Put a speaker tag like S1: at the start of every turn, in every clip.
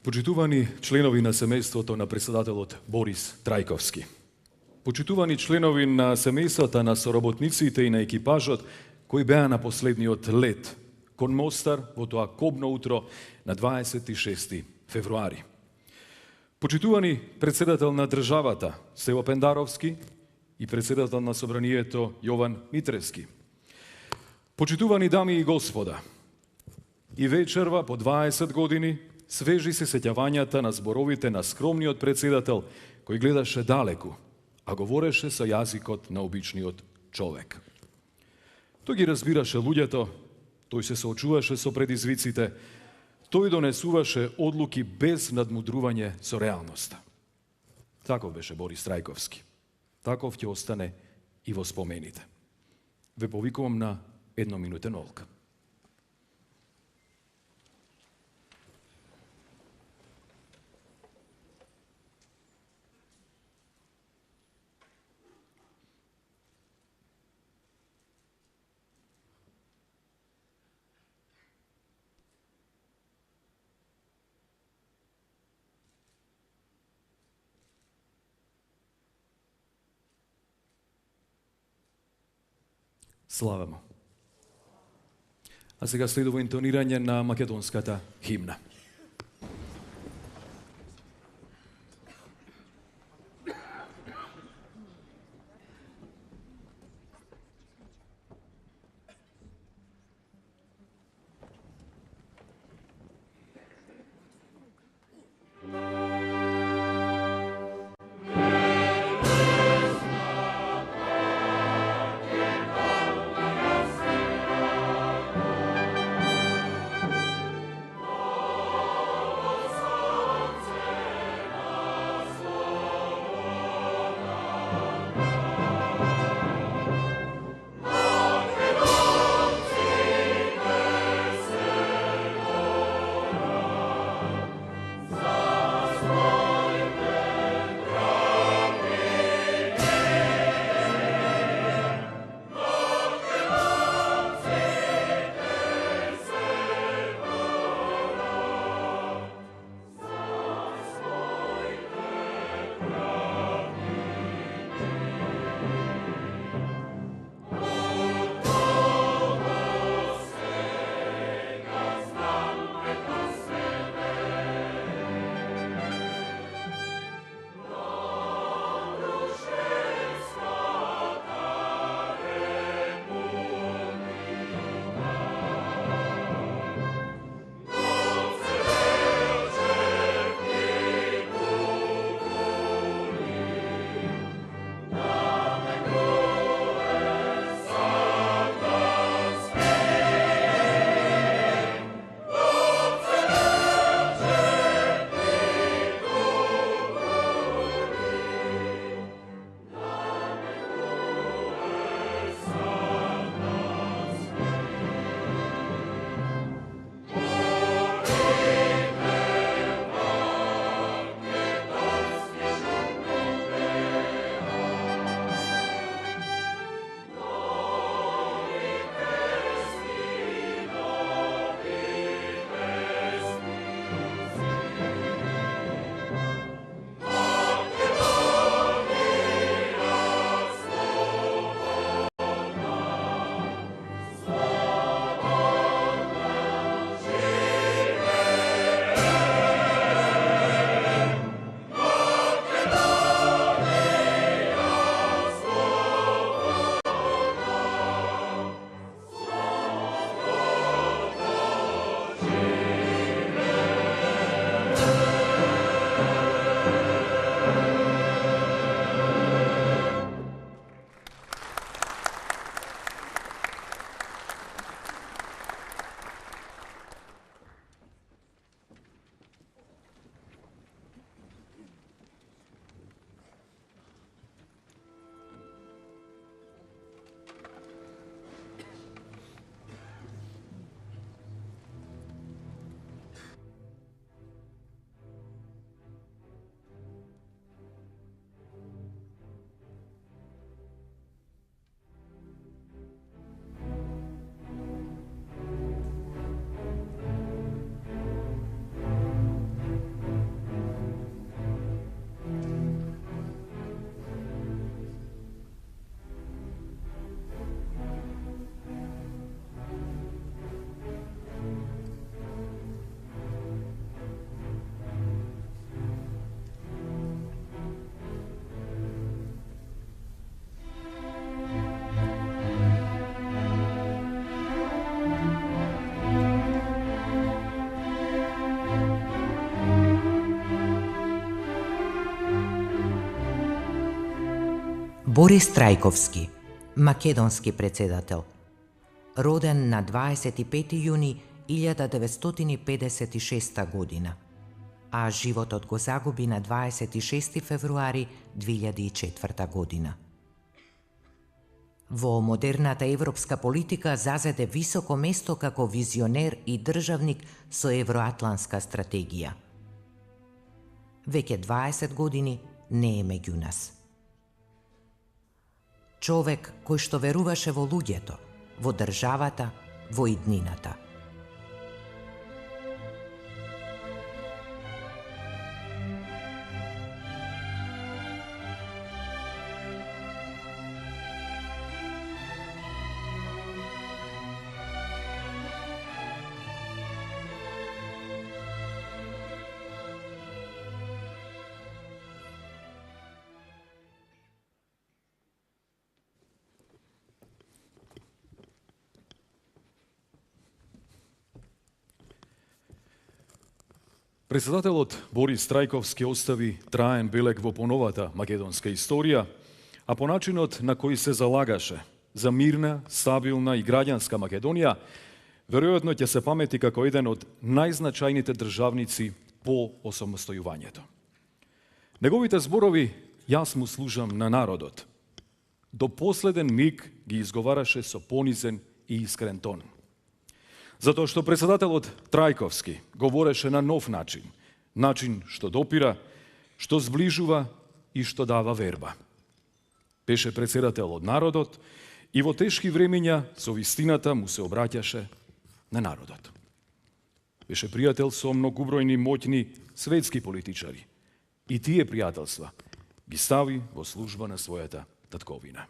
S1: Почитувани членови на семејството на претседателот Борис Трајковски. Почитувани членови на семејствата на соработниците и на екипажот кои беа на последниот лет кон Мостар во тоа кобно утро на 26 февруари. Почитувани претседател на државата Стево Пендаровски и претседател на собранието Јован Митревски. Почитувани дами и господа, и вечерва по 20 години свежи се сеќавањата на зборовите на скромниот претседател кој гледаше далеку, а говореше со јазикот на обичниот човек. Тој ги разбираше луѓето, тој се соочуваше со предизвиците, тој донесуваше одлуки без надмудрување со реалноста. Таков беше Борис Трајковски. Таков ќе остане и во спомените. Ве повикувам на едноминутен олк. Слава му. А сега следува интонирање на македонската химна.
S2: Борис Трајковски, македонски претседател. Роден на 25 јуни 1956 година, а животот го загуби на 26 февруари 2004 година. Во модерната европска политика зазеде високо место како визионер и државник со евроатланска стратегија. Веќе 20 години не е меѓу нас. Човек кој што веруваше во луѓето, во државата, во иднината.
S1: Претседателот Борис Трајковски остави траен белег во поновата македонска историја, а по начинот на кој се залагаше за мирна, стабилна и граѓанска Македонија, веројатно ќе се памети како еден од најзначајните државници по осамостојувањето. Неговите зборови "Јас му служам на народот" до последен миг ги изговараше со понизен и искрен тон. Затоа што претседателот Трајковски говореше на нов начин, начин што допира, што зближува и што дава верба. Беше претседател од народот и во тешки времења со вистината му се обраќаше на народот. Беше пријател со многубројни моќни светски политичари и тие пријателства ги стави во служба на својата татковина.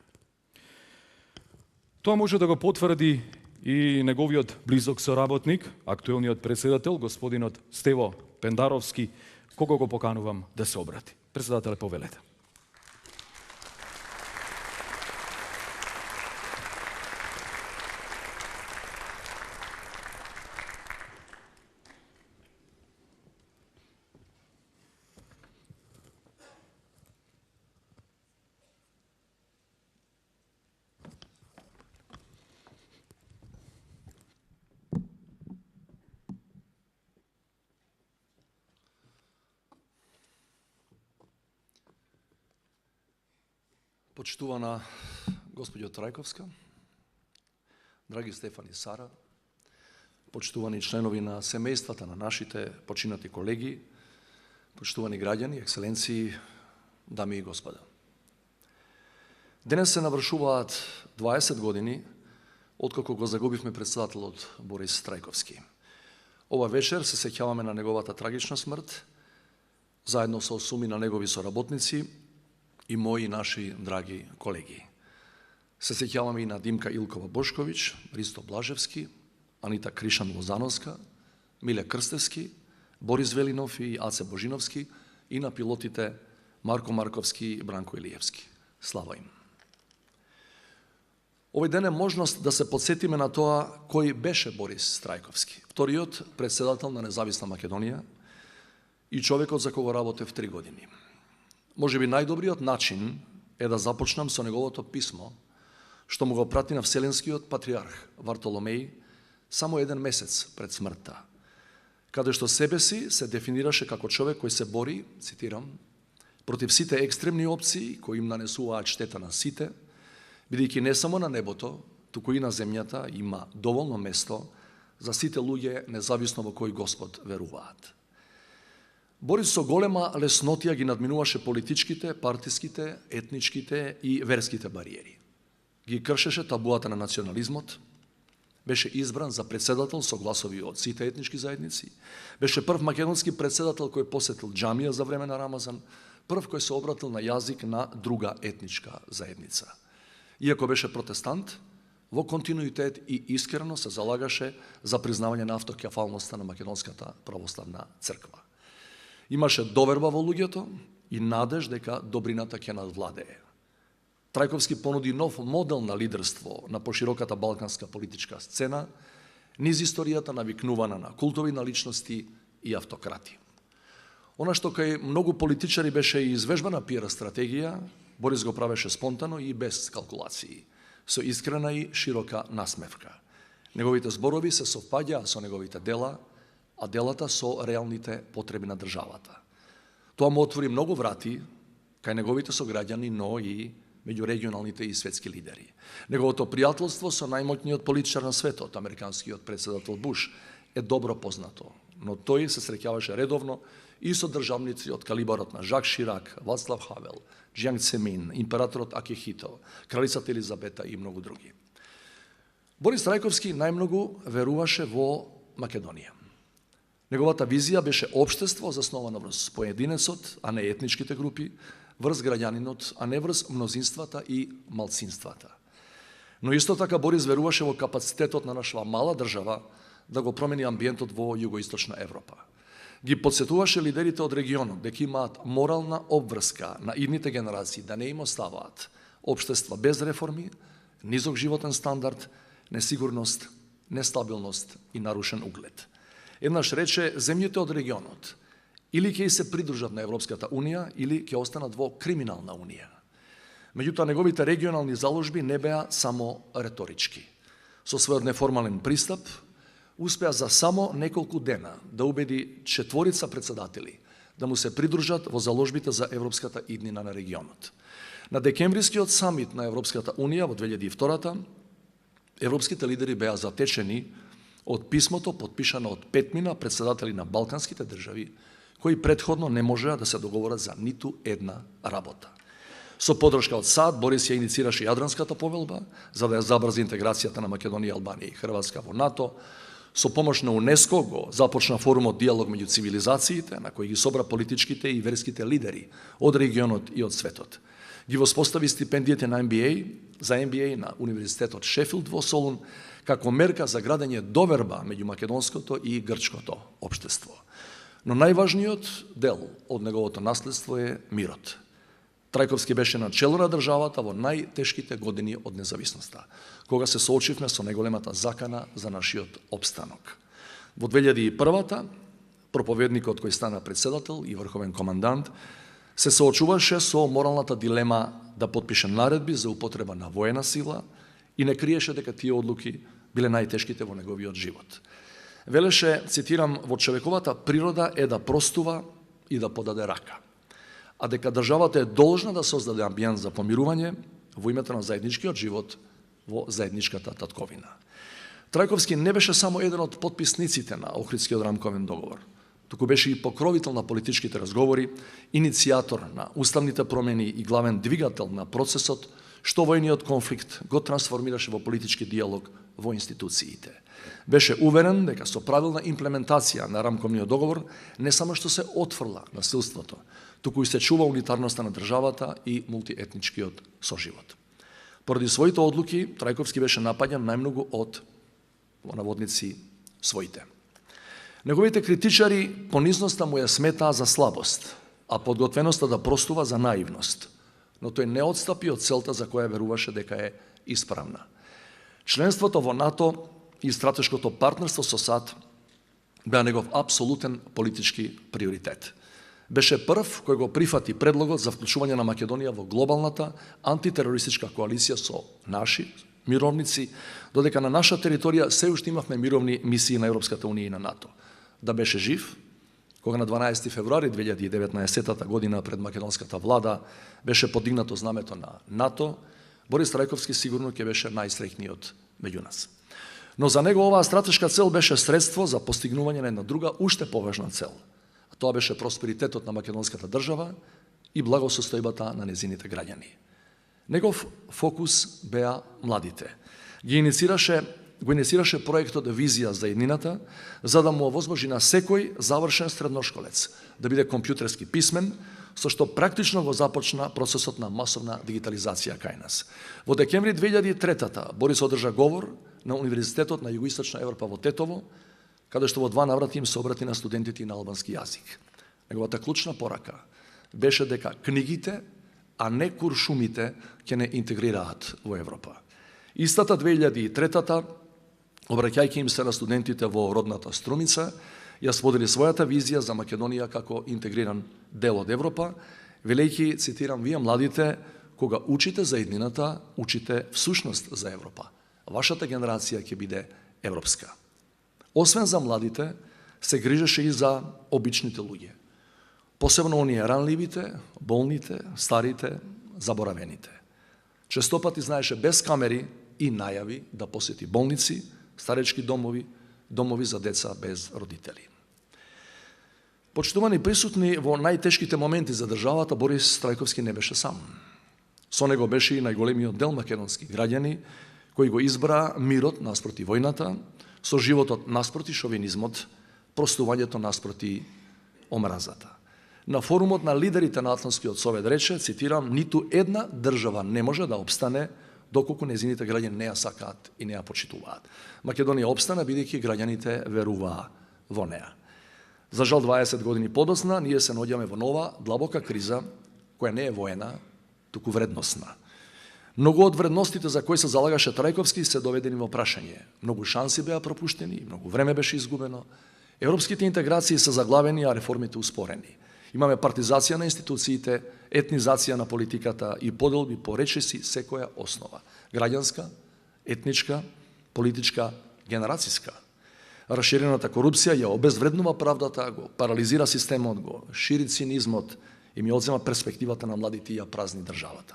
S1: Тоа може да го потврди и неговиот близок соработник, актуелниот претседател, господинот Стево Пендаровски, кого го поканувам да се обрати. Претседателе, повелете.
S3: Почитувана господјо Трајковска, драги Стефан и Сара, почитувани членови на семејствата на нашите починати колеги, почитувани граѓани, екселенции, дами и господа. Денес се навршуваат 20 години откако го загубивме претседателот Борис Трајковски. Ова вечер се сеќаваме на неговата трагична смрт, заедно со осуми на негови соработници и мои наши драги колеги. Се сеќаваме и на Димка Илкова Бошковиќ, Ристо Блажевски, Анита Кришан Лозановска, Миле Крстевски, Борис Велинов и Аце Божиновски и на пилотите Марко Марковски и Бранко Илиевски. Слава им! Овој ден е можност да се подсетиме на тоа кој беше Борис Трајковски, вториот претседател на независна Македонија и човекот за кого работев 3 години. Може би најдобриот начин е да започнам со неговото писмо, што му го прати на Вселенскиот патриарх Вартоломеј само 1 месец пред смртта, каде што себе си се дефинираше како човек кој се бори, цитирам, против сите екстремни опции кои им нанесуваат штета на сите, бидејќи не само на небото, туку и на земјата има доволно место за сите луѓе независно во кој Господ веруваат. Борис со голема леснотија ги надминуваше политичките, партиските, етничките и верските бариери. Ги кршеше табуата на национализмот, беше избран за претседател со гласови од сите етнички заедници, беше прв македонски претседател кој посетил џамија за време на Рамазан, прв кој се обратил на јазик на друга етничка заедница. Иако беше протестант, во континуитет и искрено се залагаше за признавање на автокефалноста на Македонската православна црква. Имаше доверба во луѓето и надеж дека добрината ќе надвладее. Трајковски понуди нов модел на лидерство на пошироката балканска политичка сцена, низ историјата навикнувана на култови на личности и автократи. Она што кај многу политичари беше и извежбана пиар стратегија, Борис го правеше спонтано и без калкулации, со искрена и широка насмевка. Неговите зборови се совпаѓаа со неговите дела, а делата со реалните потреби на државата. Тоа му отвори многу врати кај неговите сограѓани, но и меѓу регионалните и светски лидери. Неговото пријателство со најмоќниот политичар на светот, американскиот претседател Буш, е добро познато, но тој се среќаваше редовно и со државници од калибарот на Жак Ширак, Вацлав Хавел, Џијанг Цемин, императорот Акихито, кралицата Елизабета и многу други. Борис Трајковски најмногу веруваше во Македонија. Неговата визија беше општество засновано врз поединецот, а не етничките групи, врз граѓанинот, а не врз мнозинствата и малцинствата. Но исто така Борис веруваше во капацитетот на нашава мала држава да го промени амбиентот во југоисточна Европа. Ги подсетуваше лидерите од регионот дека имаат морална обврска на идните генерации да не им оставаат општества без реформи, низок животен стандард, несигурност, нестабилност и нарушен углед. Еднаш рече, земјите од регионот или ќе се придружат на Европската Унија, или ќе останат во криминална унија. Меѓутоа, неговите регионални заложби не беа само реторички. Со својот неформален пристап, успеа за само неколку дена да убеди 4 претседатели да му се придружат во заложбите за европската иднина на регионот. На декемврискиот самит на Европската Унија во 2002-та, европските лидери беа затечени од писмото подпишано од 5 претседатели на балканските држави, кои претходно не можеа да се договорат за ниту една работа. Со подршка од САД, Борис ја иницираше Јадранската повелба, за да ја забрзи интеграцијата на Македонија, Албанија и Хрватска во НАТО. Со помош на УНЕСКО го започна форумот Диалог меѓу цивилизациите, на кој ги собра политичките и верските лидери од регионот и од светот. Ги воспостави стипендиите на за MBA на Универзитетот Шефилд во Солун, како мерка за градење доверба меѓу македонското и грчкото општество. Но најважниот дел од неговото наследство е мирот. Трајковски беше на чело на државата во најтешките години од независноста, кога се соочивме со најголемата закана за нашиот опстанок. Во 2001-та, проповедникот кој стана претседател и врховен командант, се соочуваше со моралната дилема да подпише наредби за употреба на воена сила и не криеше дека тие одлуки биле најтешките во неговиот живот. Велеше, цитирам, во човековата природа е да простува и да подаде рака, а дека државата е должна да создаде амбиент за помирување во името на заедничкиот живот во заедничката татковина. Трајковски не беше само еден од потписниците на Охридскиот рамковен договор, туку беше и покровител на политичките разговори, иницијатор на уставните промени и главен двигател на процесот што војниот конфликт го трансформираше во политички диалог во институциите. Беше уверен дека со правилна имплементација на рамковниот договор не само што се отфрла насилството, туку и се чува унитарноста на државата и мултиетничкиот соживот. Поради своите одлуки, Трајковски беше напаѓан најмногу од, во наводници, своите. Неговите критичари понизноста му ја сметаа за слабост, а подготвеноста да простува за наивност, но тој не отстапи од целта за која веруваше дека е исправна. Членството во НАТО и стратешкото партнерство со САД беа негов апсолутен политички приоритет. Беше прв кој го прифати предлогот за вклучување на Македонија во глобалната антитерористичка коалиција со наши мировници, додека на наша територија се уште имавме мировни мисии на Европската Унија и на НАТО. Да беше жив, кога на 12 февруари 2019 година пред македонската влада беше подигнато знамето на НАТО, Борис Трајковски сигурно ќе беше најсреќниот меѓу нас. Но за него оваа стратешка цел беше средство за постигнување на една друга, уште поважна цел. А тоа беше просперитетот на македонската држава и благосостојбата на незините граѓани. Негов фокус беа младите. Го иницираше проектот Визија за еднината, за да му овозможи на секој завршен средношколец да биде компјутерски писмен, со што практично го започна процесот на масовна дигитализација кај нас. Во декември 2003-та Борис одржа говор на Универзитетот на Југоисточна Европа во Тетово, каде што во 2 наврати им се обрати на студентите на албански јазик. Неговата клучна порака беше дека книгите, а не куршумите, ќе не интегрираат во Европа. Истата 2003-та, обраќајќи им се на студентите во родната Струмица, ја сподели својата визија за Македонија како интегриран дел од Европа, велејќи, цитирам, вие младите кога учите за иднината, учите всушност за Европа. Вашата генерација ќе биде европска. Освен за младите, се грижеше и за обичните луѓе. Посебно оние ранливите, болните, старите, заборавените. Често пати знаеше без камери и најави да посети болници, старечки домови, домови за деца без родители. Почитувани присутни во најтешките моменти за државата, Борис Трајковски не беше сам. Со него беше и најголемиот дел македонски граѓани, кои го избра мирот наспроти војната, со животот наспроти шовинизмот, простувањето наспроти омразата. На форумот на лидерите на Атлантскиот совет рече, цитирам, ниту една држава не може да обстане доколку незините граѓани не ја сакаат и не ја почитуваат. Македонија обстана бидејќи граѓаните веруваа во неа. За жал 20 години подоцна ние се наоѓаме во нова длабока криза која не е воена, туку вредносна. Многу од вредностите за кои се залагаше Трајковски се доведени во прашање. Многу шанси беа пропуштени, многу време беше изгубено. Европските интеграции се заглавени, а реформите успорени. Имаме партизација на институциите, етнизација на политиката и поделби по речиси секоја основа. Граѓанска, етничка, политичка, генерацијска. Расширената корупција ја обезвреднува правдата, го парализира системот, го шири цинизмот и ми одзема перспективата на младите и ја празни државата.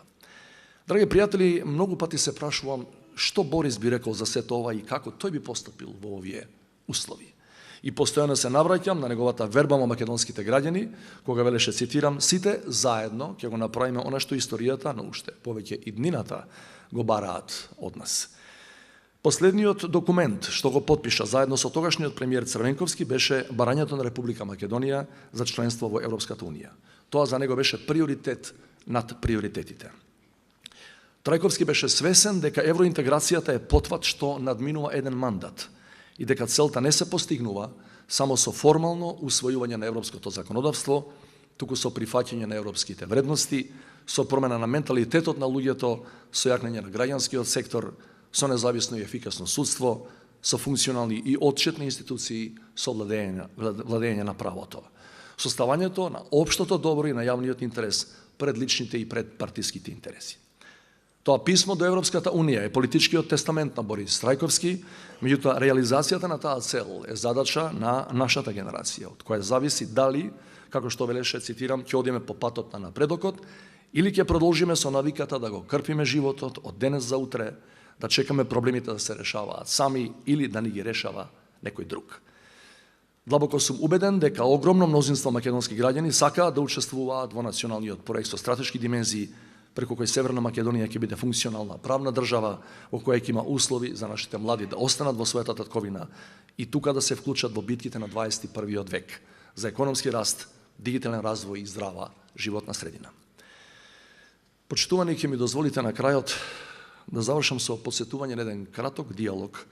S3: Драги пријатели, многу пати се прашувам што Борис би рекол за сето ова и како тој би постапил во овие услови. И постојано се навраќам на неговата верба во македонските граѓани, кога велеше, цитирам, сите заедно ќе го направиме она што историјата, но уште повеќе иднината го бараат од нас. Последниот документ што го потпиша заедно со тогашниот премиер Црвенковски беше барањето на Република Македонија за членство во Европската унија. Тоа за него беше приоритет над приоритетите. Трајковски беше свесен дека евроинтеграцијата е потват што надминува еден мандат и дека целта не се постигнува само со формално усвојување на европското законодавство, туку со прифаќање на европските вредности, со промена на менталитетот на луѓето, со јакнење на граѓанскиот сектор, со независно и ефикасно судство, со функционални и отчетни институции, со владење на правото. Со ставањето на општото добро и на јавниот интерес пред личните и пред партиските интереси. Тоа писмо до Европската унија е политичкиот тестамент на Борис Трајковски, меѓутоа реализацијата на таа цел е задача на нашата генерација, од која зависи дали, како што велеше, цитирам, ќе одиме по патот на напредокот или ќе продолжиме со навиката да го крпиме животот од денес за утре, да чекаме проблемите да се решаваат сами или да ни ги решава некој друг. Длабоко сум убеден дека огромно мнозинство македонски граѓани сакаат да учествуваат во националниот проект со стратешки димензии, преку кој Северна Македонија ќе биде функционална правна држава, во која ќе има услови за нашите млади да останат во својата татковина и тука да се вклучат во битките на 21. век за економски раст, дигитален развој и здрава животна средина. Почитувани, ќе ми дозволите на крајот да завршам со подсетување на еден краток диалог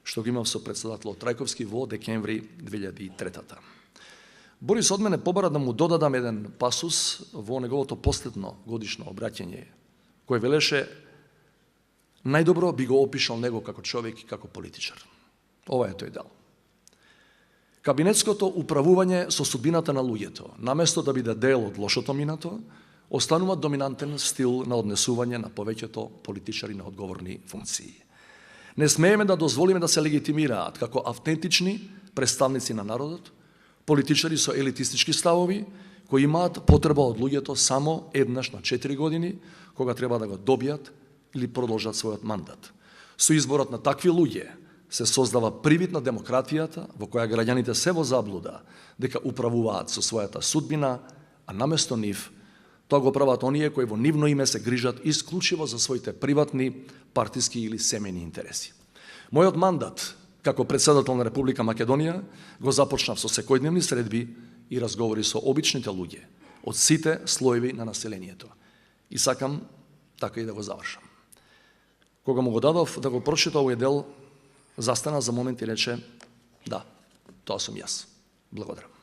S3: што го имав со претседателот Трајковски во декември 2003. Борис од мене побара да му додадам еден пасус во неговото последно годишно обраќање, кој велеше најдобро би го опишал него како човек и како политичар. Ова е тој дел. Кабинетското управување со судбината на луѓето, наместо да биде дел од лошото минато, останува доминантен стил на однесување на повеќето политичари на одговорни функции. Не смееме да дозволиме да се легитимираат како автентични представници на народот, политичари со елитистички ставови, кои имаат потреба од луѓето само еднаш на 4 години, кога треба да го добијат или продолжат својот мандат. Со изборот на такви луѓе се создава привид на демократијата, во која граѓаните се во заблуда дека управуваат со својата судбина, а наместо нив, тоа го прават оние кои во нивно име се грижат исклучиво за своите приватни, партиски или семејни интереси. Мојот мандат како претседател на Република Македонија го започнав со секојдневни средби и разговори со обичните луѓе од сите слоеви на населението. И сакам така и да го завршам. Кога му го дадов да го прочита овој дел, застана за момент и рече: да, тоа сум јас. Благодарам.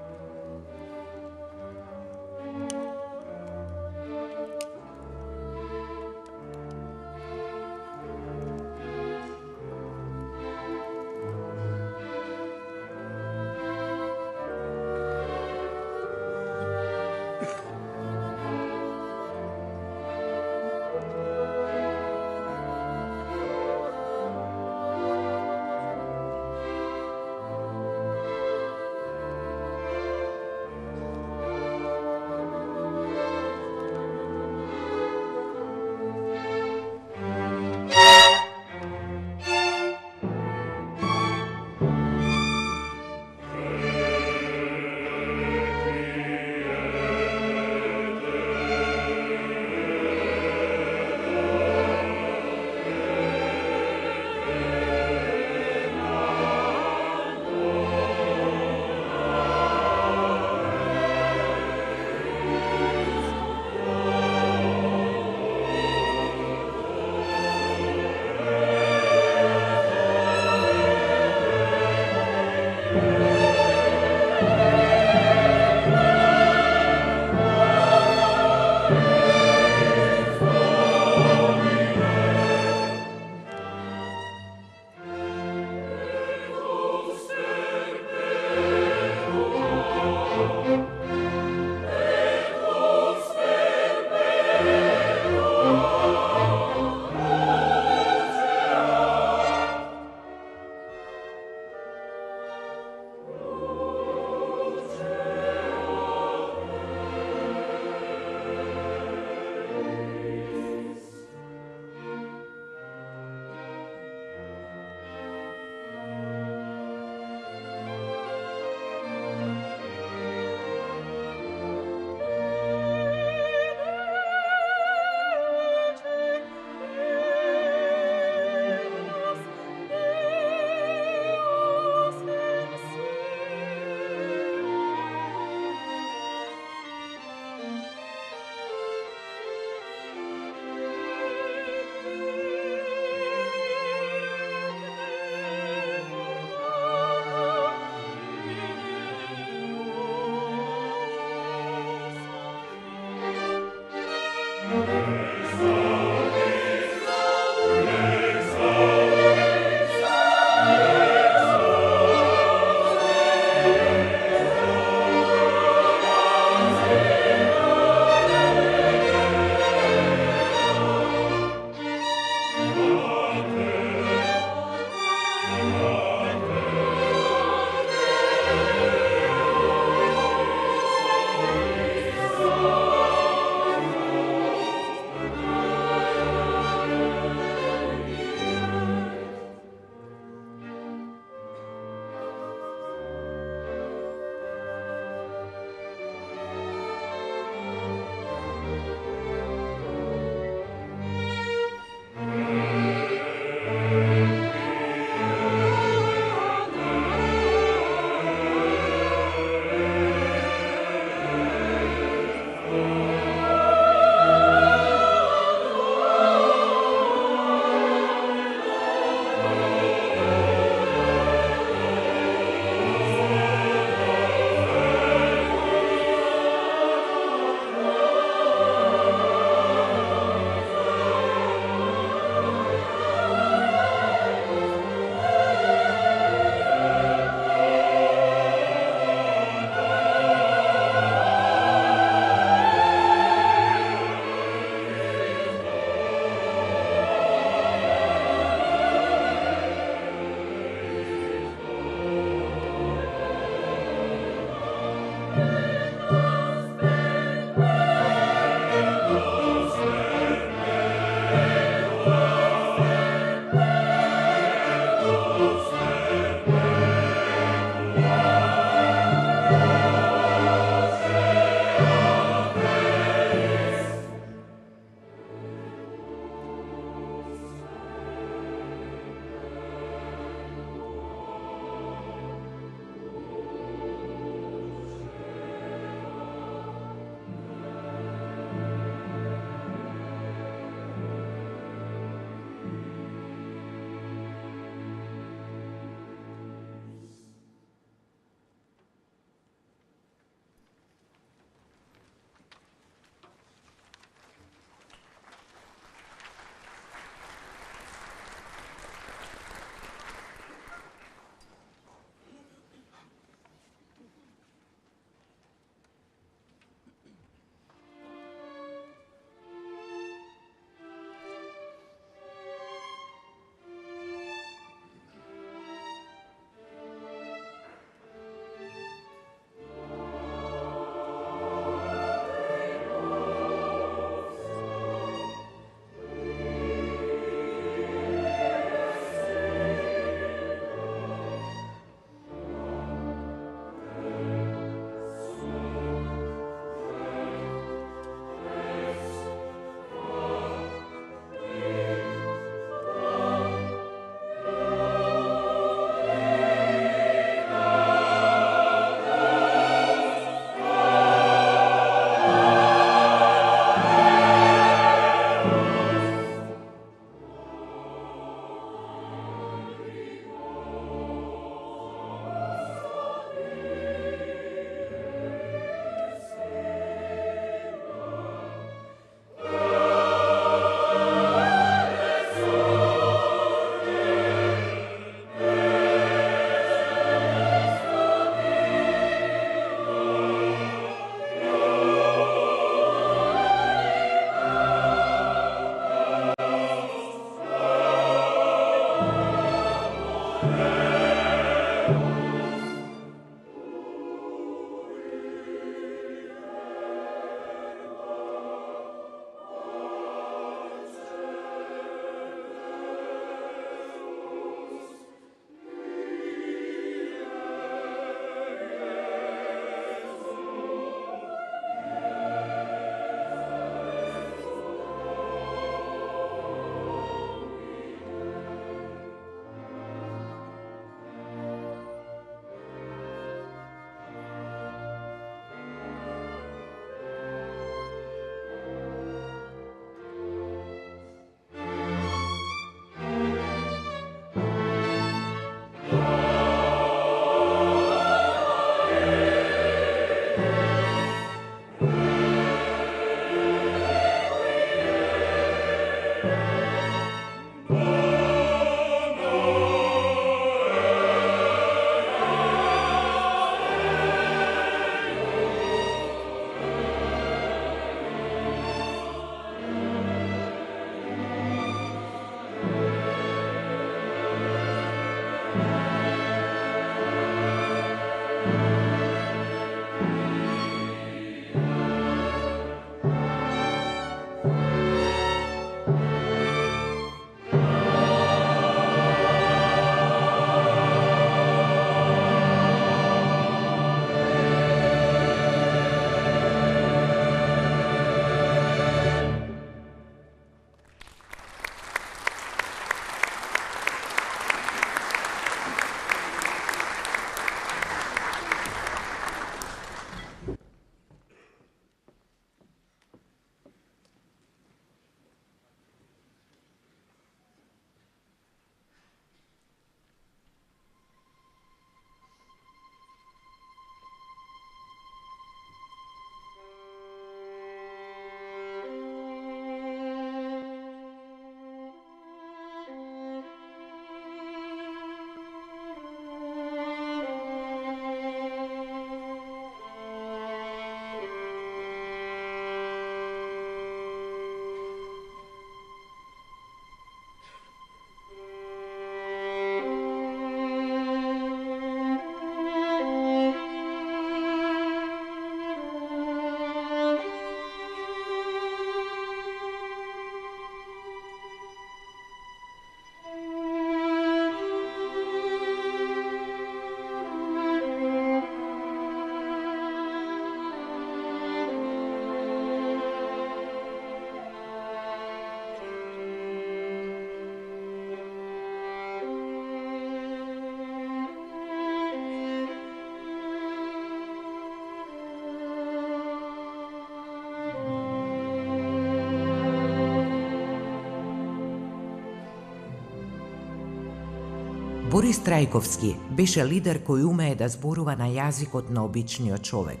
S2: Борис Трајковски беше лидер кој умее да зборува на јазикот на обичниот човек,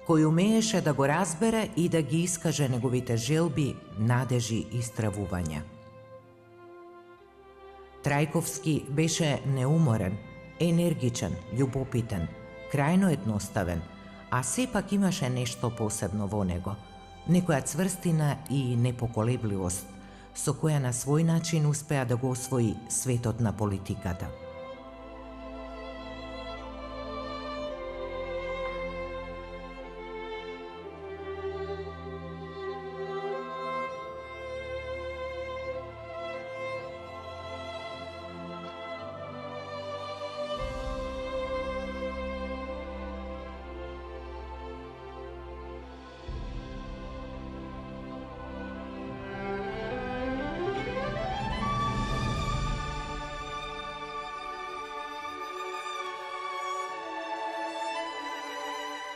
S2: кој умееше да го разбере и да ги искаже неговите желби, надежи и стравувања. Трајковски беше неуморен, енергичен, љубопитен, крајно едноставен, а сепак имаше нешто посебно во него, некоја цврстина и непоколебливост, со која на свој начин успеа да го освои светот на политиката.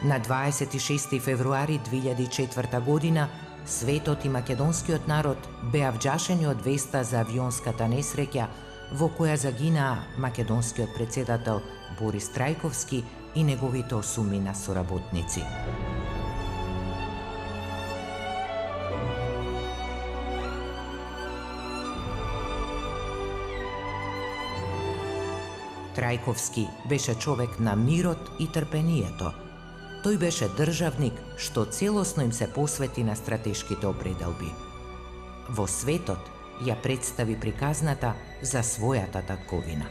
S2: На 26 февруари 2004 година, светот и македонскиот народ беа вџашени од веста за авионската несреќа во која загинаа македонскиот претседател Борис Трајковски и неговите 8 соработници. Трајковски беше човек на мирот и трпението. Тој беше државник што целосно им се посвети на стратешките определби. Во светот ја представи приказната за својата татковина.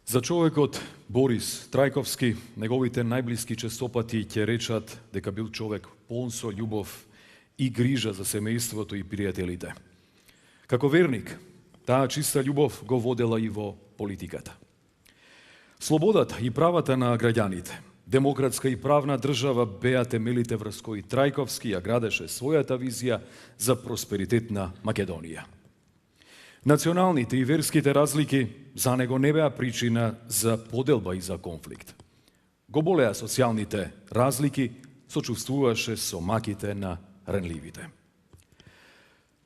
S1: За човекот Борис Трајковски, неговите најблиски честопати ќе речат дека бил човек полн со љубов и грижа за семејството и пријателите. Како верник, таа чиста љубов го водела и во политиката. Слободата и правата на граѓаните, демократска и правна држава беа темелите врз кои Трајковски ја градеше својата визија за просперитет на Македонија. Националните и верските разлики за него не беа причина за поделба и за конфликт. Го болеа социјалните разлики, сочувствуваше со маките на ренливите.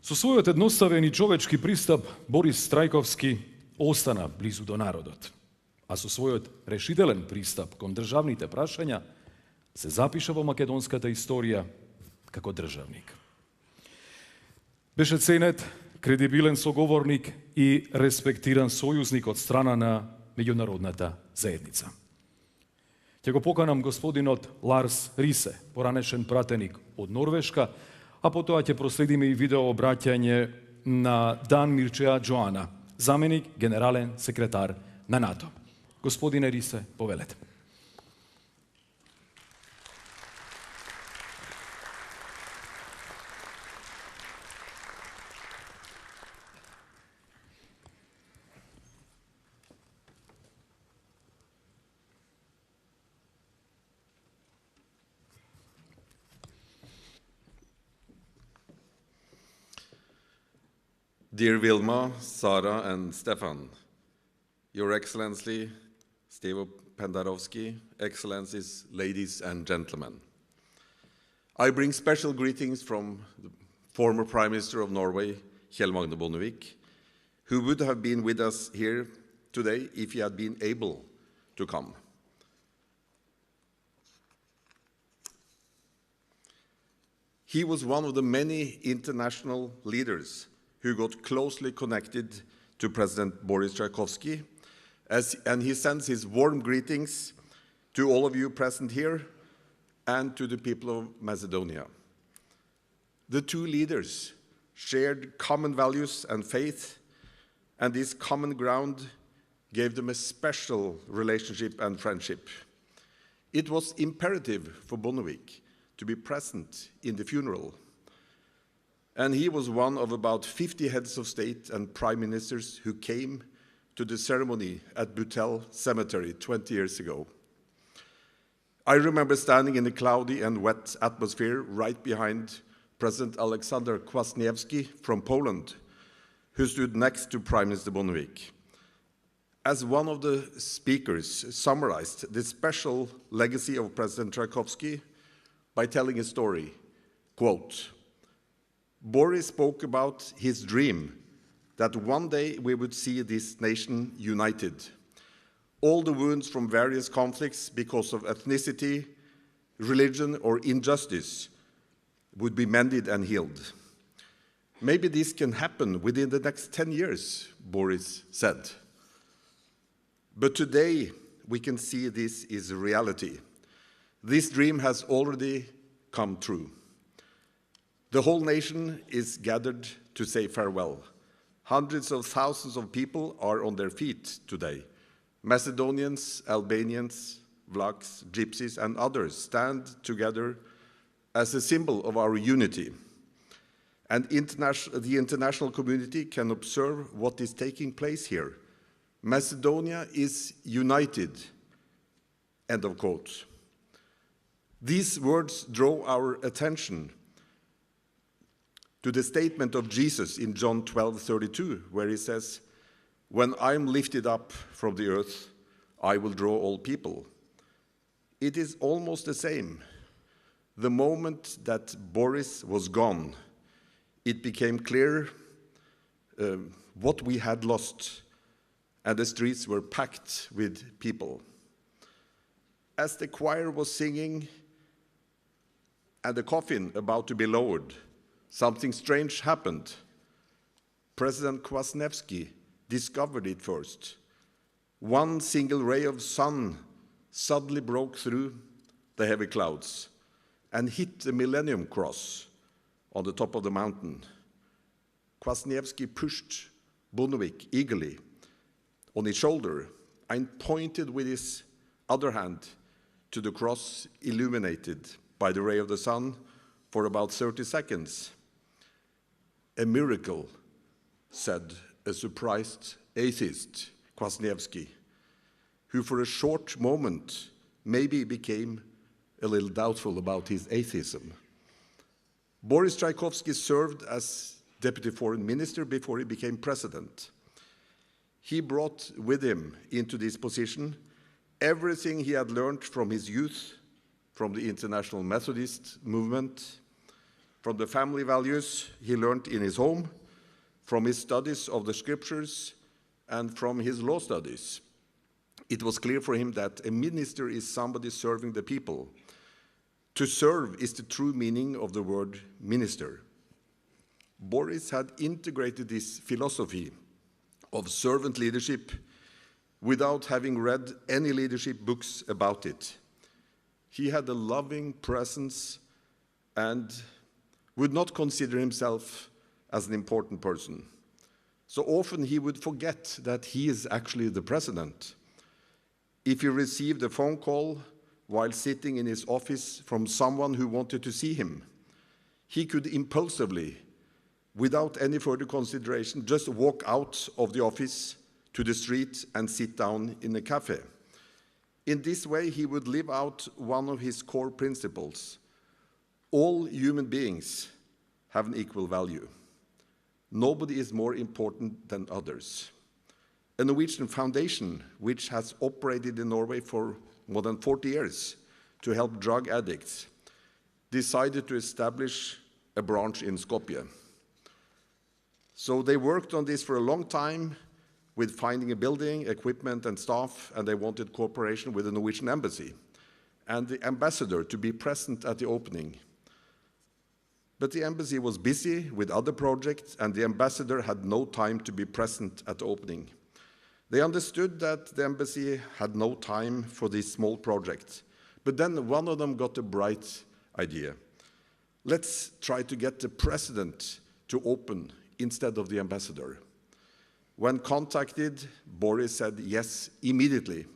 S1: Со својот едноставен и човечки пристап, Борис Трајковски остана близу до народот, а со својот решителен пристап кон државните прашања се запиша во македонската историја како државник. Беше ценет, кредибилен соговорник и респектиран сојузник од страна на меѓународната заедница. Ќе го поканам господинот Ларс Рисе, поранешен пратеник од Норвешка, а потоа ќе проследиме и видео обраќање на Дан Мирчеа Джоана, заменик генерален секретар на НАТО. Господине Рисе, повелете.
S4: Dear Vilma, Sara, and Stefan, Your Excellency, Stevo Pendarovski, Excellencies, ladies and gentlemen. I bring special greetings from the former Prime Minister of Norway, Kjell Magne Bondevik, who would have been with us here today if he had been able to come. He was one of the many international leaders who got closely connected to President Boris Tрајковски, and he sends his warm greetings to all of you present here and to the people of Macedonia. The two leaders shared common values and faith, and this common ground gave them a special relationship and friendship. It was imperative for Bondevik to be present in the funeral, and he was one of about 50 heads of state and prime ministers who came to the ceremony at Butel Cemetery 20 years ago. I remember standing in the cloudy and wet atmosphere right behind President Alexander Kwasniewski from Poland, who stood next to Prime Minister Bondevik. As one of the speakers summarized the special legacy of President Tрајковски by telling a story, quote, Boris spoke about his dream that one day we would see this nation united. All the wounds from various conflicts because of ethnicity, religion, or injustice would be mended and healed. Maybe this can happen within the next 10 years, Boris said. But today, we can see this is a reality. This dream has already come true. The whole nation is gathered to say farewell. Hundreds of thousands of people are on their feet today. Macedonians, Albanians, Vlachs, Gypsies, and others stand together as a symbol of our unity. And the international community can observe what is taking place here. Macedonia is united. End of quote. These words draw our attention to the statement of Jesus in John 12:32, where he says, "When I am lifted up from the earth, I will draw all people." It is almost the same. The moment that Boris was gone, it became clear what we had lost, and the streets were packed with people. As the choir was singing and the coffin about to be lowered, something strange happened. President Kwasniewski discovered it first. One single ray of sun suddenly broke through the heavy clouds and hit the Millennium Cross on the top of the mountain. Kwasniewski pushed Bondevik eagerly on his shoulder and pointed with his other hand to the cross illuminated by the ray of the sun for about 30 seconds. A miracle, said a surprised atheist, Kwasniewski, who for a short moment maybe became a little doubtful about his atheism. Boris Tрајковски served as deputy foreign minister before he became president. He brought with him into this position everything he had learned from his youth, from the International Methodist movement, from the family values he learned in his home, from his studies of the scriptures, and from his law studies. It was clear for him that a minister is somebody serving the people. To serve is the true meaning of the word minister. Boris had integrated this philosophy of servant leadership without having read any leadership books about it. He had a loving presence and would not consider himself as an important person. So often he would forget that he is actually the president. If he received a phone call while sitting in his office from someone who wanted to see him, he could impulsively, without any further consideration, just walk out of the office to the street and sit down in a cafe. In this way, he would live out one of his core principles. All human beings have an equal value. Nobody is more important than others. A Norwegian foundation, which has operated in Norway for more than 40 years to help drug addicts, decided to establish a branch in Skopje. So they worked on this for a long time with finding a building, equipment, and staff, and they wanted cooperation with the Norwegian embassy and the ambassador to be present at the opening. But the embassy was busy with other projects, and the ambassador had no time to be present at the opening. They understood that the embassy had no time for this small project. But then one of them got a bright idea. Let's try to get the president to open instead of the ambassador. When contacted, Boris said yes immediately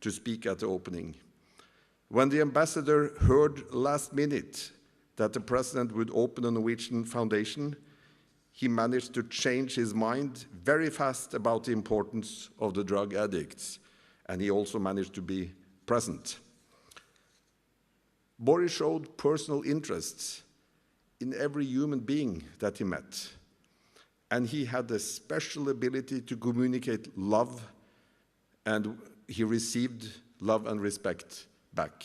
S4: to speak at the opening. When the ambassador heard last minute that the president would open a Norwegian foundation, he managed to change his mind very fast about the importance of the drug addicts, and he also managed to be present. Boris showed personal interests in every human being that he met. and he had a special ability to communicate love, and he received love and respect back,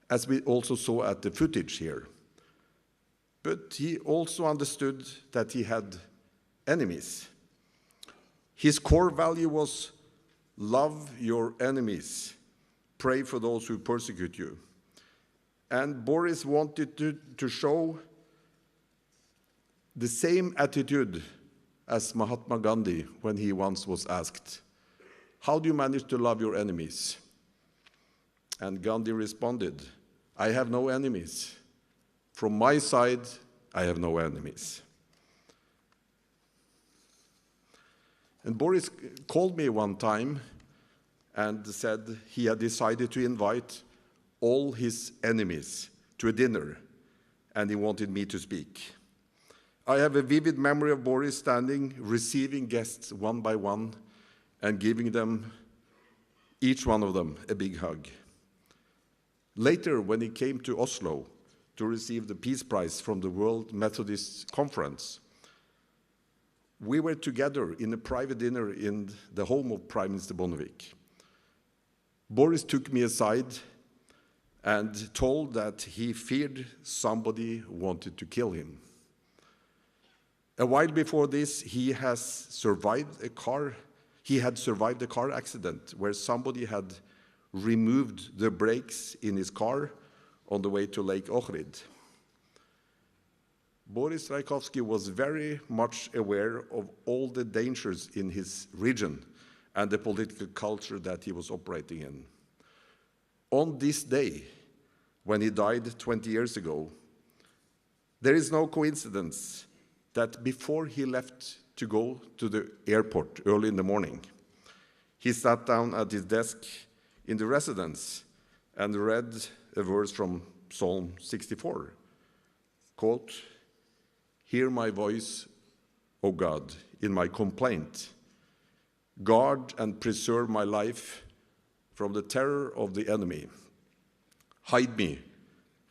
S4: as we also saw at the footage here. But he also understood that he had enemies. His core value was love your enemies, pray for those who persecute you. And Boris wanted to show the same attitude as Mahatma Gandhi when he once was asked, "How do you manage to love your enemies?" And Gandhi responded, "I have no enemies. From my side, I have no enemies." And Boris called me one time and said he had decided to invite all his enemies to a dinner, and he wanted me to speak. I have a vivid memory of Boris standing, receiving guests one by one, and giving them, each one of them, a big hug. Later, when he came to Oslo to receive the Peace Prize from the World Methodist Conference, we were together in a private dinner in the home of Prime Minister Bondevik. Boris took me aside and told that he feared somebody wanted to kill him. A while before this, he had survived a car accident where somebody had removed the brakes in his car on the way to Lake Ohrid. Boris Tрајковски was very much aware of all the dangers in his region and the political culture that he was operating in. On this day, when he died 20 years ago, there is no coincidence that before he left to go to the airport early in the morning, he sat down at his desk in the residence and read a verse from Psalm 64, quote, "Hear my voice, O God, in my complaint. Guard and preserve my life from the terror of the enemy. Hide me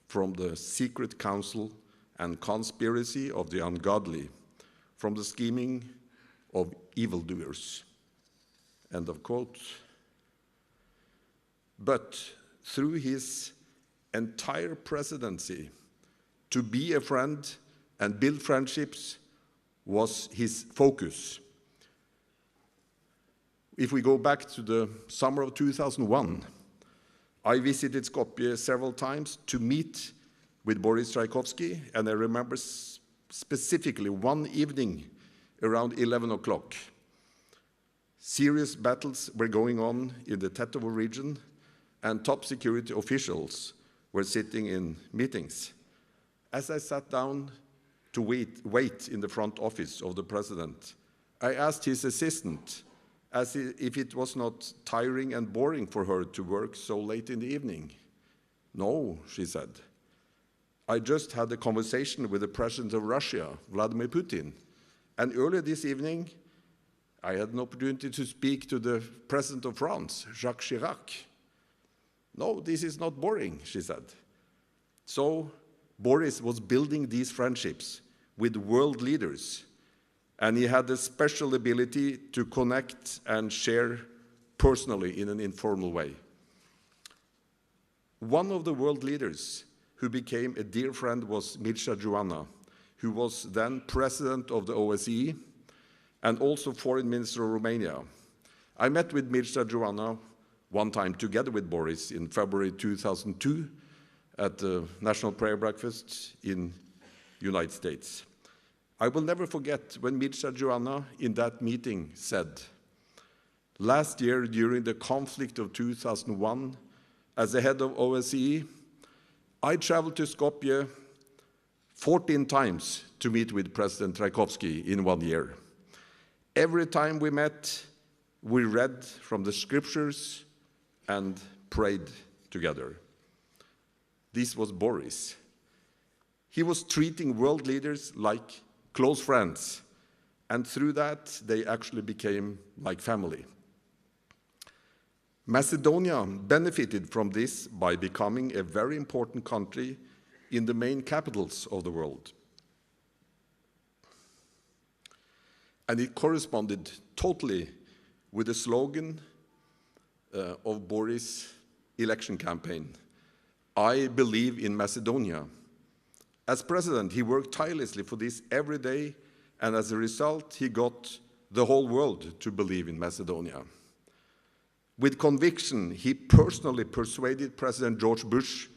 S4: from the secret counsel and conspiracy of the ungodly, from the scheming of evildoers." End of quote. But through his entire presidency, to be a friend and build friendships was his focus. If we go back to the summer of 2001, I visited Skopje several times to meet with Boris Tрајковски, and I remember specifically one evening around 11 o'clock. Serious battles were going on in the Tetovo region, and top security officials were sitting in meetings. As I sat down to wait in the front office of the president, I asked his assistant as if it was not tiring and boring for her to work so late in the evening. "No," she said. "I just had a conversation with the president of Russia, Vladimir Putin, and earlier this evening, I had an opportunity to speak to the president of France, Jacques Chirac." "No, this is not boring," she said. So Boris was building these friendships with world leaders, and he had a special ability to connect and share personally in an informal way. One of the world leaders who became a dear friend was Mircea Joana, who was then president of the OSCE and also foreign minister of Romania. I met with Mircea Joana one time together with Boris in February 2002 at the National Prayer Breakfast in the United States. I will never forget when Mircea Joana in that meeting said, "Last year during the conflict of 2001, as the head of OSCE, I traveled to Skopje 14 times to meet with President Tрајковски in 1 year. Every time we met, we read from the scriptures and prayed together." This was Boris. He was treating world leaders like close friends, and through that, they actually became like family. Macedonia benefited from this by becoming a very important country in the main capitals of the world. and it corresponded totally with the slogan of Boris' election campaign, "I believe in Macedonia." As president, he worked tirelessly for this every day, and as a result, he got the whole world to believe in Macedonia. With conviction, he personally persuaded President George Bush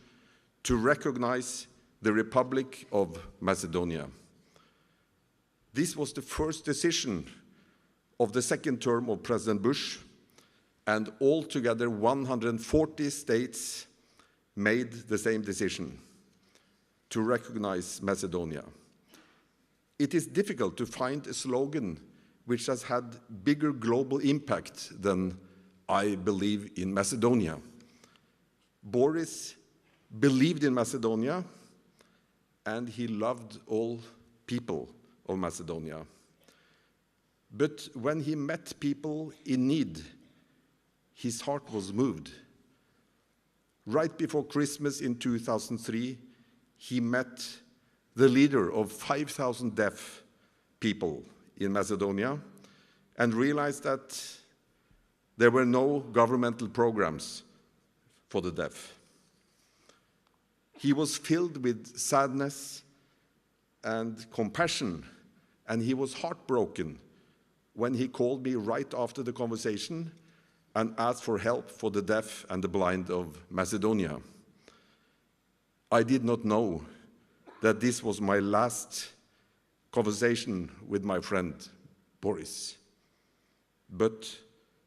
S4: to recognize the Republic of Macedonia. This was the first decision of the second term of President Bush, and altogether 140 states made the same decision to recognize Macedonia. It is difficult to find a slogan which has had bigger global impact than "I believe in Macedonia." Boris believed in Macedonia, and he loved all people of Macedonia. But when he met people in need, his heart was moved. Right before Christmas in 2003, he met the leader of 5,000 deaf people in Macedonia and realized that there were no governmental programs for the deaf. He was filled with sadness and compassion, and he was heartbroken when he called me right after the conversation and asked for help for the deaf and the blind of Macedonia. I did not know that this was my last conversation with my friend Boris. But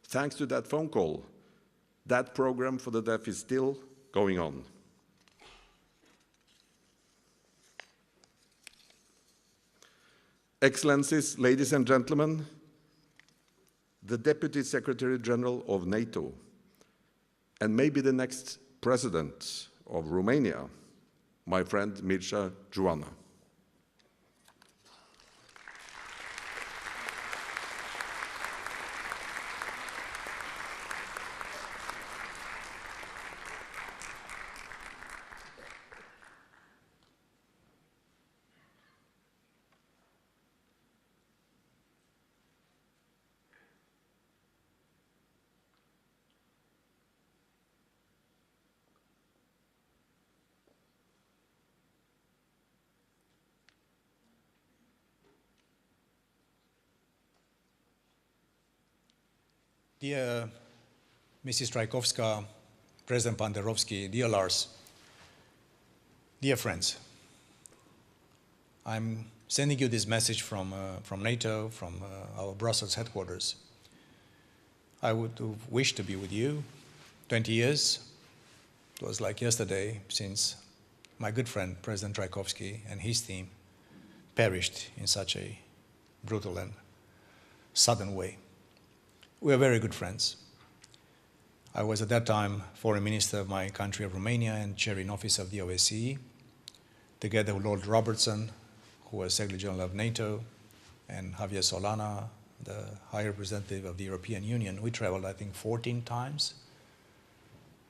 S4: thanks to that phone call, that program for the deaf is still going on. Excellencies, ladies and gentlemen, the Deputy Secretary General of NATO, and maybe the next President of Romania, my friend Mircea Joana.
S5: Dear Mrs. Tрајковска, President Panderovski, dear Lars, dear friends, I'm sending you this message from NATO, from our Brussels headquarters. I would have wished to be with you. 20 years, it was like yesterday since my good friend President Tрајковски and his team perished in such a brutal and sudden way. We are very good friends. I was at that time foreign minister of my country of Romania and chair in office of the OSCE, together with Lord Robertson, who was Secretary General of NATO, and Javier Solana, the High Representative of the European Union. We traveled, I think, 14 times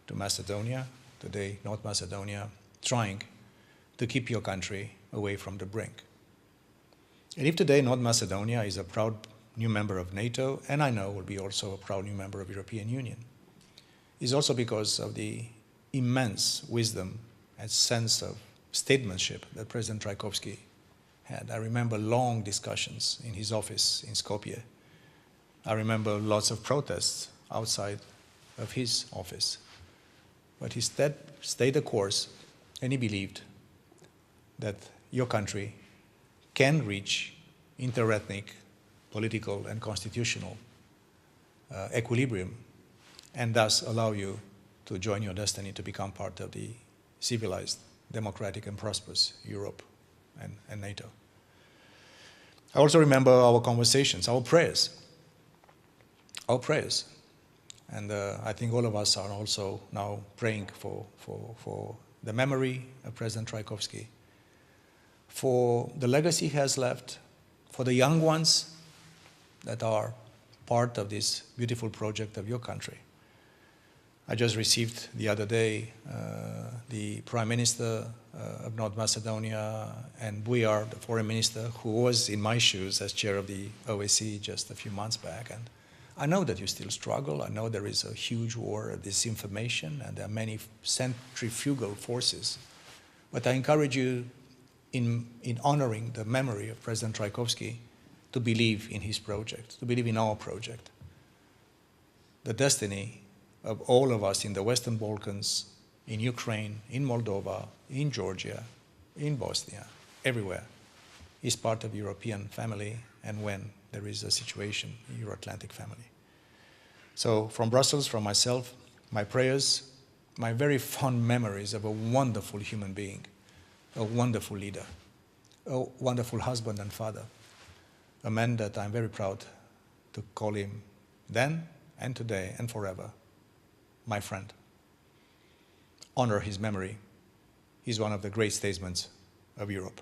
S5: to Macedonia, today North Macedonia, trying to keep your country away from the brink. And if today North Macedonia is a proud new member of NATO, and I know will be also a proud new member of the European Union, is also because of the immense wisdom and sense of statesmanship that President Tрајковски had. I remember long discussions in his office in Skopje. I remember lots of protests outside of his office. But he stayed the course, and he believed that your country can reach interethnic, political and constitutional equilibrium, and thus allow you to join your destiny to become part of the civilized, democratic and prosperous Europe and NATO. I also remember our conversations, our prayers. And I think all of us are also now praying for the memory of President Tрајковski, for the legacy he has left, for the young ones that are part of this beautiful project of your country. I just received the other day the Prime Minister of North Macedonia and Bujar, the Foreign Minister, who was in my shoes as chair of the OSCE just a few months back. And I know that you still struggle. I know there is a huge war of disinformation and there are many centrifugal forces. But I encourage you in honoring the memory of President Tрајковски to believe in his project, to believe in our project. The destiny of all of us in the Western Balkans, in Ukraine, in Moldova, in Georgia, in Bosnia, everywhere, is part of European family, and when there is a situation, Euro-Atlantic family. So from Brussels, from myself, my prayers, my very fond memories of a wonderful human being, a wonderful leader, a wonderful husband and father, a man that I'm very proud to call him then and today and forever, my friend. Honor his memory. He's one of the great statesmen of Europe.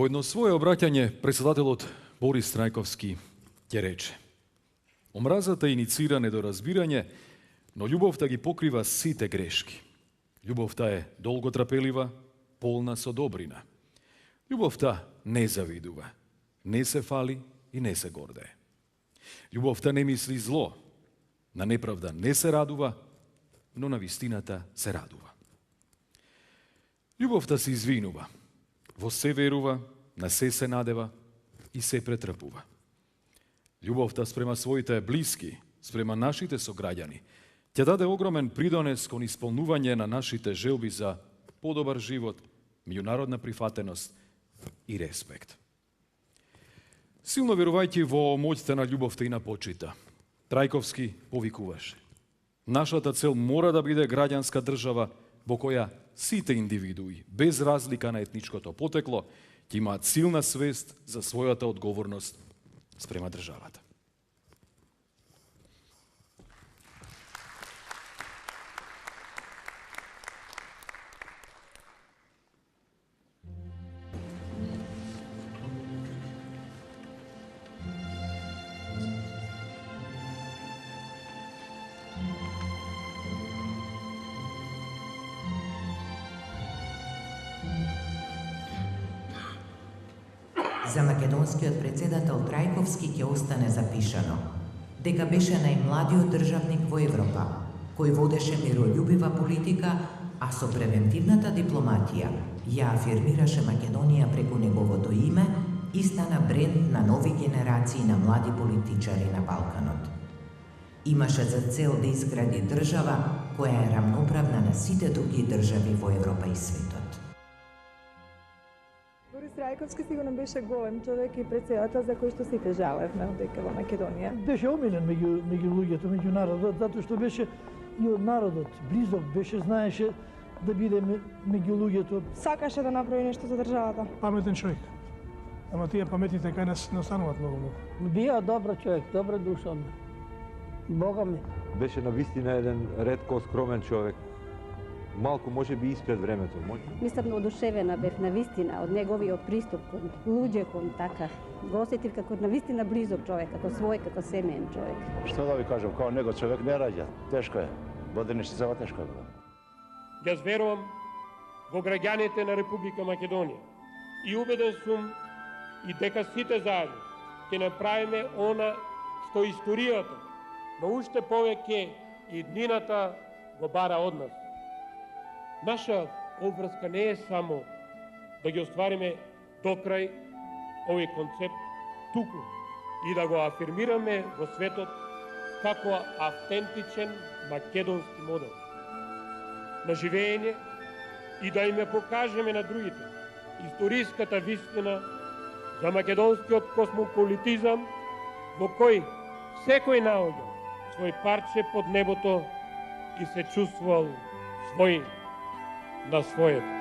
S1: Во едно свое обраќање, претседателот Борис Трајковски ќе рече: омразата иницира недоразбирање, но љубовта ги покрива сите грешки. Љубовта е долготрпелива, полна со добрина. Љубовта не завидува, не се фали и не се гордее. Љубовта не мисли зло, на неправда не се радува, но на вистината се радува. Љубовта се извинува, во се верува, на се надева и се претрпува. Љубовта спрема своите блиски, спрема нашите сограѓани, ќе даде огромен придонес кон исполнување на нашите желби за подобар живот, меѓународна прифатеност и респект. Силно верувајќи во моќта на љубовта и на почита, Трајковски повикуваше: нашата цел мора да биде граѓанска држава во која сите индивидуи, без разлика на етничкото потекло, ќе имаат силна свест за својата одговорност спрема државата.
S2: За македонскиот претседател Трајковски ќе остане запишано дека беше најмладиот државник во Европа, кој водеше мирољубива политика, а со превентивната дипломатија ја афирмираше Македонија преку неговото име и стана бренд на нови генерации на млади политичари на Балканот. Имаше за цел да изгради држава која е рамноправна на сите други држави во Европа и светот.
S6: Борис Трајковски сигурно беше голем човек и претседател за кој што сите жалевме дека во Македонија.
S7: Беше омилен меѓу луѓето, меѓу народот, затоа што беше и од народот, близок беше, знаеше да биде меѓу луѓето.
S6: Сакаше да направи нешто за државата.
S8: Паметен човек. Ама тие паметните кај нас не остануваат многу.
S7: Бија добра човек, добра душа. Бога ми.
S9: Беше навистина еден ретко скромен човек. Малку може би испред времето.
S10: Мислам, одушевена бев навистина од неговиот приступ кон луѓе, кон така. Го осетив како навистина близок човек, како свој, како семеен човек.
S11: Што да ви кажам, као него човек не раѓа. Тешко е. Воденичцава тешко е.
S8: Јас верувам во граѓаните на Република Македонија и убеден сум и дека сите заедно ќе направиме она што историјата, но уште повеќе и днината го бара од нас. Наша обврска не е само да ги оствариме до крај овој концепт, туку и да го афирмираме во светот како автентичен македонски модел на живење и да им покажеме на другите историската вистина за македонскиот космополитизам во кој секој наоѓа свој парче под небото и се чувствувал свој на своето.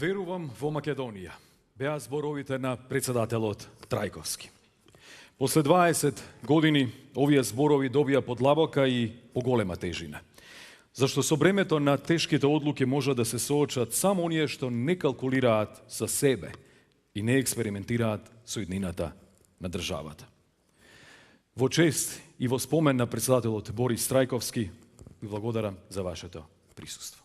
S1: Верувам во Македонија, беа зборовите на претседателот Трајковски. После 20 години овие зборови добија подлабока и поголема тежина. Зашто со бремето на тешките одлуки може да се соочат само оние што не калкулираат за себе и не експериментираат со иднината на државата. Во чест и во спомен на претседателот Борис Трајковски, ви благодарам за вашето присуство.